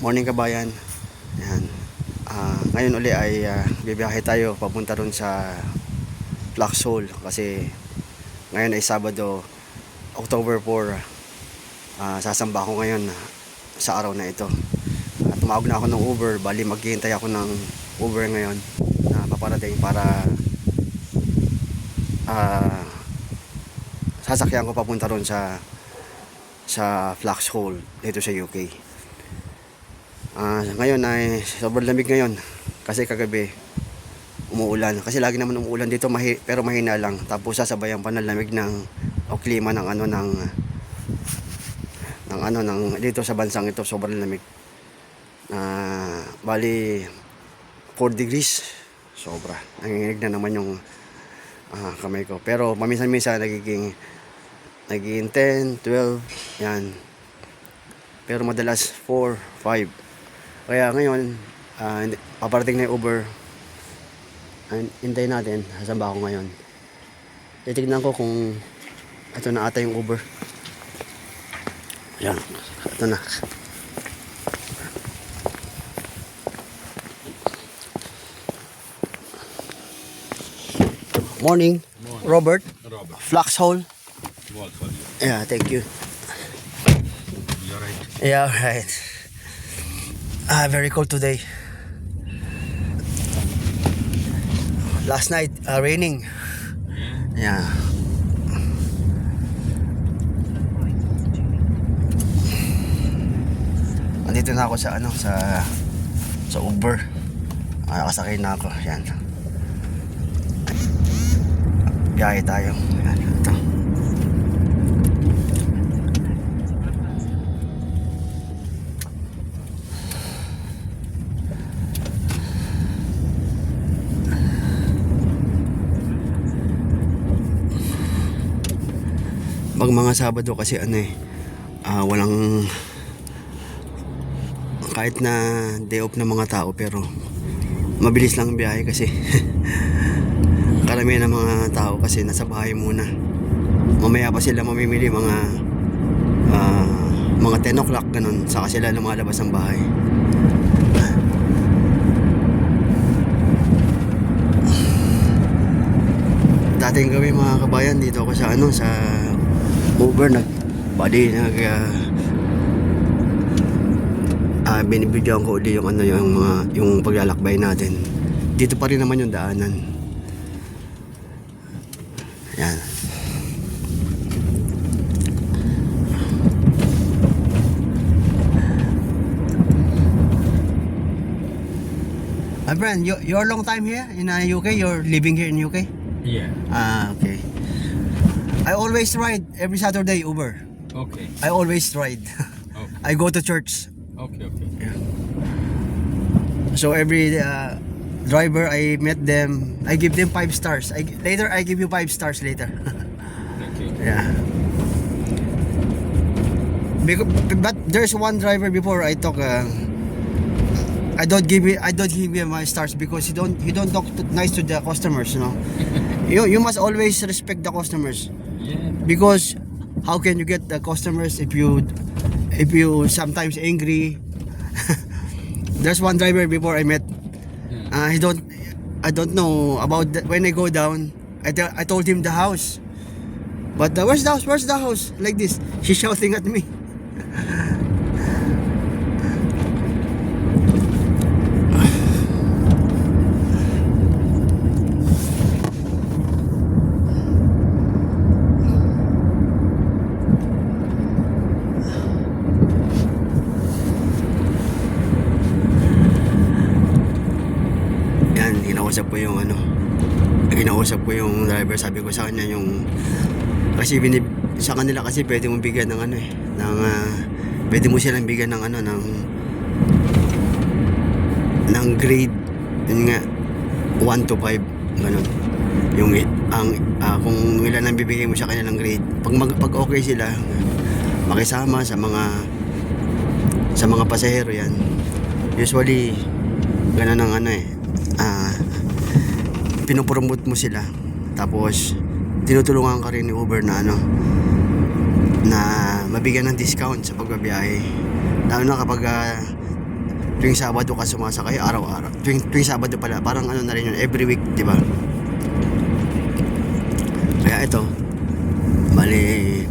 Morning kabayan. Yan. Ngayon uli ay bibiyahe tayo papunta ron sa Black kasi ngayon ay Sabado, October 4. Sasamba ako ngayon sa araw na ito. At tumawag na ako ng Uber, bali maghihintay ako ng Uber ngayon na paparating para sasakyan ko papunta ron sa Foxhole dito sa UK. Ngayon ay sobrang lamig ngayon kasi kagabi umuulan, kasi lagi naman umuulan dito pero mahina lang, tapos sasabayan pa ng lamig o klima ng dito sa bansang ito. Sobrang lamig, bali 4 degrees, sobra, nanginginig na naman yung kamay ko, pero paminsan-minsan nagiging 10, 12 yan, pero madalas 4, 5. Kaya ngayon, paparating na yung Uber. Hintayin natin, sasamba ako ngayon. Titignan ko kung ito na ata yung Uber. Yan, ito na. Morning, Robert. Foxhole. Yeah, thank you. You're right. Yeah, right. Very cold today. Last night, raining. Yeah. Andito na ako sa Uber. Nakasakay na ako. Yan. Biyahe tayo. Yan, ito. Pag mga Sabado kasi walang, kahit na day off ng mga tao, pero mabilis lang ang biyahe kasi karamihan ng mga tao kasi nasa bahay muna. Mamaya pa sila mamimili, mga 10 o'clock ganun, saka sila lumalabas ng bahay. Dating gabi mga kabayan, dito ako sa Uber, binibidyoan ko uli yung paglalakbay natin. Dito pa rin naman yung daanan. Yan. My friend, you're long time here in UK? You're living here in UK? Yeah. Okay. I always ride every Saturday Uber. Okay. I always ride. Okay. I go to church. Okay. Yeah. So every driver I met them, I give them 5 stars. Later I give you 5 stars later. Thank you. Yeah. But there's one driver before I talk. I don't give him my stars because you don't talk nice to the customers. You must always respect the customers. Yeah. Because how can you get the customers if you sometimes angry? There's one driver before I met. I don't know about when I go down. I told him the house, but where's the house? Where's the house? Like this, he's shouting at me. Kinausap ko yung driver, sabi ko sa kanya kasi sa kanila kasi pwede mo bigyan pwede mo silang bigyan ng grade, yun nga, 1 to 5 ganun, kung ilan ang bibigay mo sa kanila ng grade. Pag okay sila makisama sa mga pasahero, yan usually ganun ang pinopromote mo sila, tapos tinutulungan ka rin ni Uber na mabigyan ng discount sa pagbabiyahe, lalo na kapag tuwing Sabado ka sumasakay araw-araw. Tuwing Sabado pala, parang ano na rin yun, every week, di ba? Kaya ito, bali,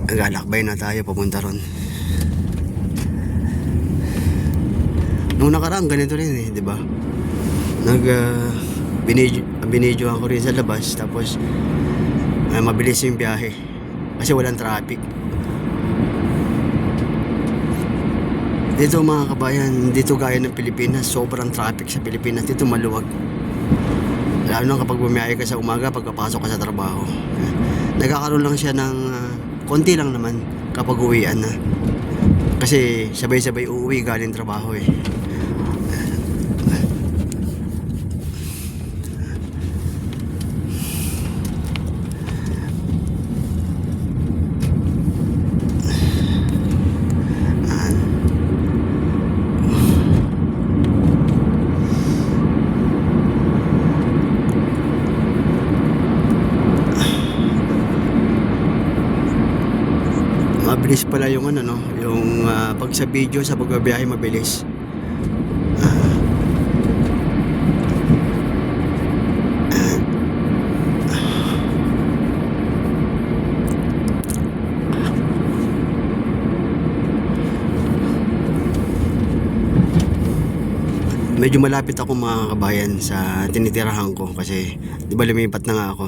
naglalakbay na tayo papunta ron. Nung nakaraan, ganito rin eh, di ba? Binidyo ako rin sa labas, tapos mabilis yung biyahe kasi walang traffic. Dito mga kabayan, dito gaya ng Pilipinas, sobrang traffic sa Pilipinas. Dito maluwag. Lalo na kapag bumiyahe ka sa umaga, pagkapasok ka sa trabaho. Nagkakaroon lang siya ng konti lang naman kapag uwian na. Kasi sabay-sabay uuwi galing trabaho eh. Mabilis pala yung ano no, yung pag sa video sa pagbabiyahe mabilis. Medyo malapit ako mga kabayan sa tinitirahan ko kasi di ba lumipat na nga ako.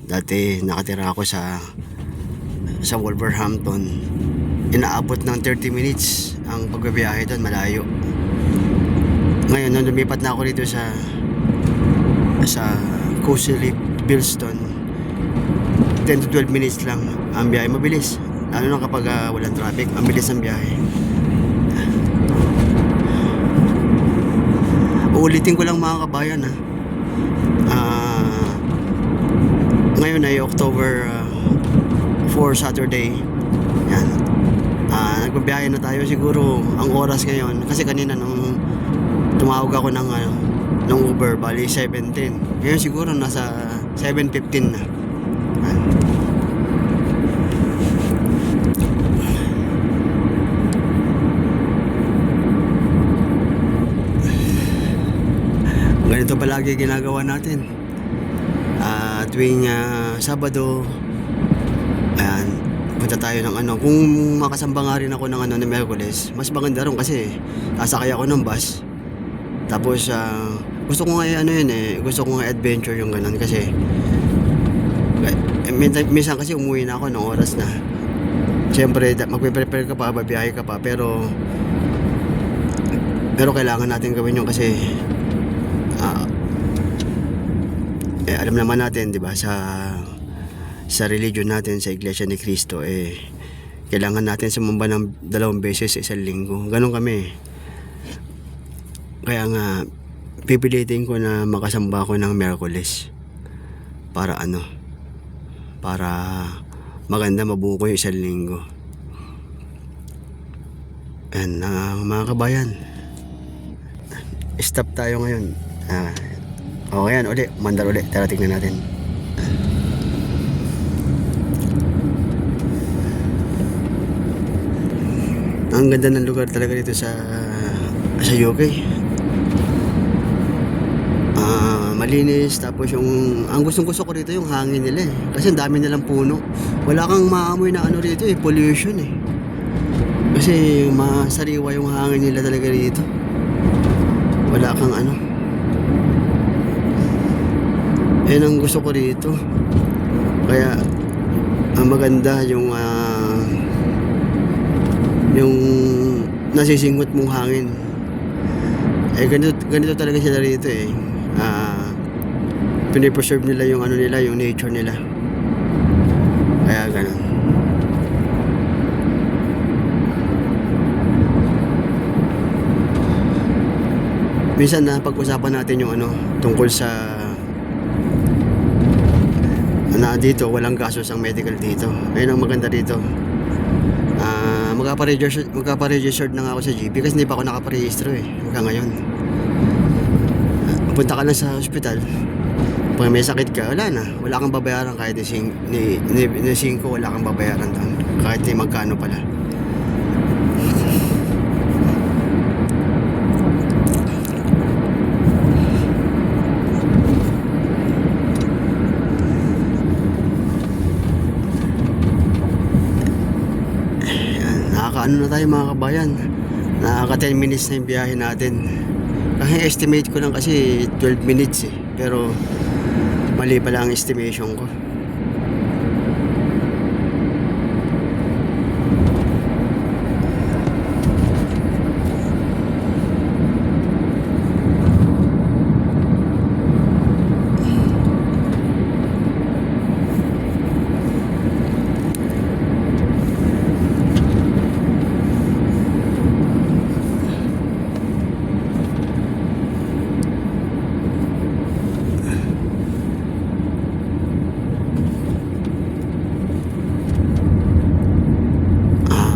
Dati nakatira ako sa Wolverhampton. Inaabot ng 30 minutes ang pagbabiyahe doon, malayo. Ngayon nung lumipat na ako dito sa Coastal Bilston, 10 to 12 minutes lang ang biyahe, mabilis. Lalo na kapag walang traffic, ang bilis ang biyahe. Uulitin ko lang mga kabayan ngayon ay October 4 Saturday. Yan. Nagbabiyahe na tayo siguro ang oras ngayon kasi kanina nung tumawag ako ng Uber, bali 7:10. Ngayon siguro nasa 7:15 na. Yan. Ganito palagi ginagawa natin. Tuwing Sabado, ayan, punta tayo ng ano. Kung makasamba nga rin ako ng ano ng Miyerkules, mas maganda rin kasi sasakay ako ng bus. Tapos gusto ko nga ano yun eh, gusto ko nga adventure yung ganun kasi minsan kasi umuwi na ako ng oras na. Siyempre magpe-prepare ka pa, babiyahe ka pa, pero kailangan natin gawin yun kasi alam naman natin, 'di ba, sa religion natin, sa Iglesia ni Cristo, kailangan natin sumamba ng 2 beses sa isang linggo. Ganon kami. Kaya nga pipilitin ko na makasamba ako ng Miyerkules para maganda, mabuo ko yung isang linggo. And mga kabayan, stop tayo ngayon. Okay yan, mandar uli. Tara, tignan natin. Ang ganda ng lugar talaga dito sa UK. Malinis, tapos ang gustong-gusto ko rito yung hangin nila eh. Kasi ang dami nilang puno. Wala kang maamoy na ano rito pollution eh. Kasi masariwa yung hangin nila talaga rito. Wala kang ano. Yan ang gusto ko rito. Kaya maganda yung nasisingot mong hangin. Ganito talaga sila rito eh. Pinipreserve nila yung ano nila, yung nature nila. Kaya ganun. Minsan na pag-usapan natin yung tungkol sa dito walang gastos ang medical dito. Ayun ang maganda dito. Magpapa-registered na nga ako sa GP kasi hindi pa ako nakaparehistro hanggang ngayon. Punta ka lang sa ospital, pag may sakit ka, wala kang babayaran kahit ni 5, wala kang babayaran doon kahit magkano pala. Nakakaano na tayo mga kabayan. Nakaka 10 minutes na yung biyahe natin. Kasi estimate ko lang kasi 12 minutes eh. Pero mali pala ang estimation ko.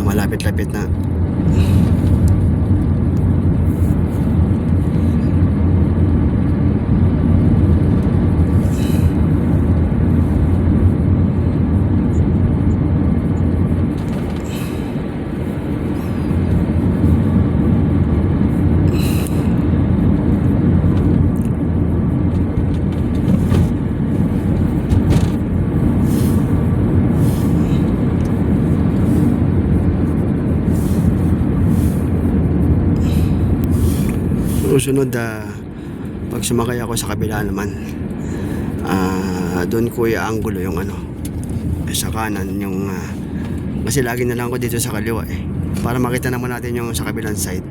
Malapit-lapit na. Susunod, pag sumakay ako sa kabila naman, doon ko i-angulo yung ano, sa kanan yung kasi lagi na lang ako dito sa kaliwa eh, para makita naman natin yung sa kabilang side.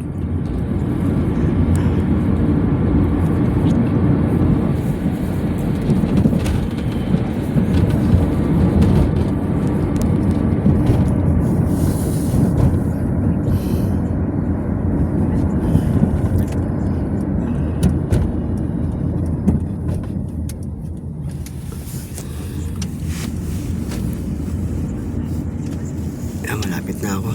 Malapit na ako.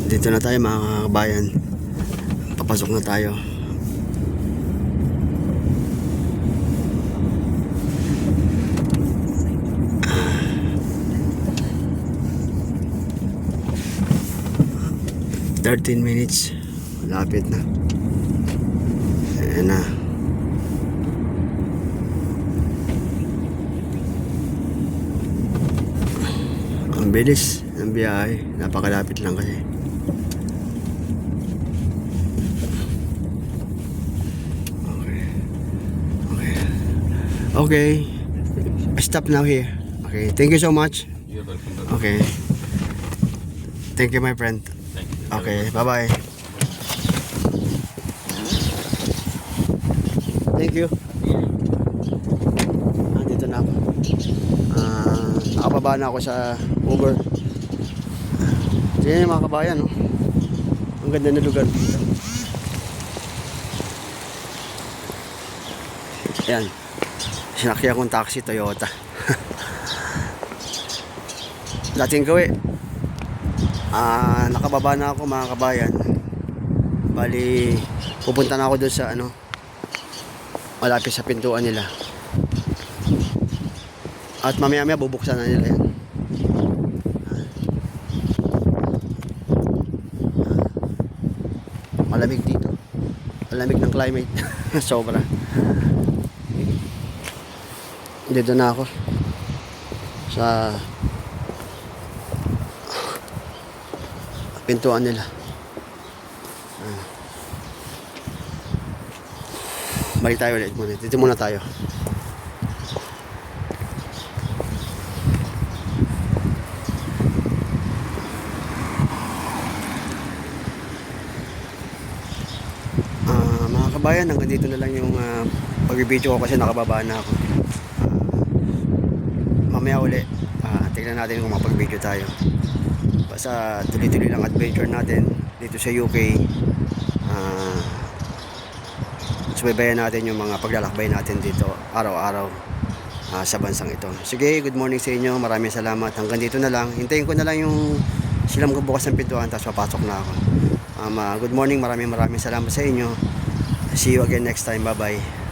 Dito na tayo mga kabayan. Papasok na tayo. Ah, 13 minutes. Malapit na. Ayan na. Ang bilis ng biyahe. Napakalapit lang kasi. Okay. Stop now here. Okay. Thank you so much. You're welcome, brother. Okay. Thank you, my friend. Thank you. Okay. Bye-bye. Thank you. Dito na ako. Nakababa na ako sa Uber. Tingnan niyo mga kabayan, no? Ang ganda ng lugar dito. Ayan. Sinakya akong taxi, Toyota. Dating gawi. Nakababa na ako mga kabayan. Bali, pupunta na ako doon sa ano, malapit sa pintuan nila. At mamaya-maya bubuksan na nila yan. Malamig dito. Malamig ng climate. Sobra. Dito na ako sa pintuan nila. Balik tayo ulit muna. Dito muna tayo. Mga kabayan, hanggang dito na lang yung pag-video ko kasi nakababa na ako. Mamaya ulit, tignan natin kung mapag-video tayo. Basta tuloy-tuloy lang adventure natin dito sa UK. Subaybayan natin yung mga paglalakbay natin dito araw-araw sa bansang ito. Sige, good morning sa inyo. Maraming salamat. Hanggang dito na lang. Hintayin ko na lang yung silang bukas ng pintuan tapos papasok na ako. Good morning. Maraming salamat sa inyo. See you again next time. Bye-bye.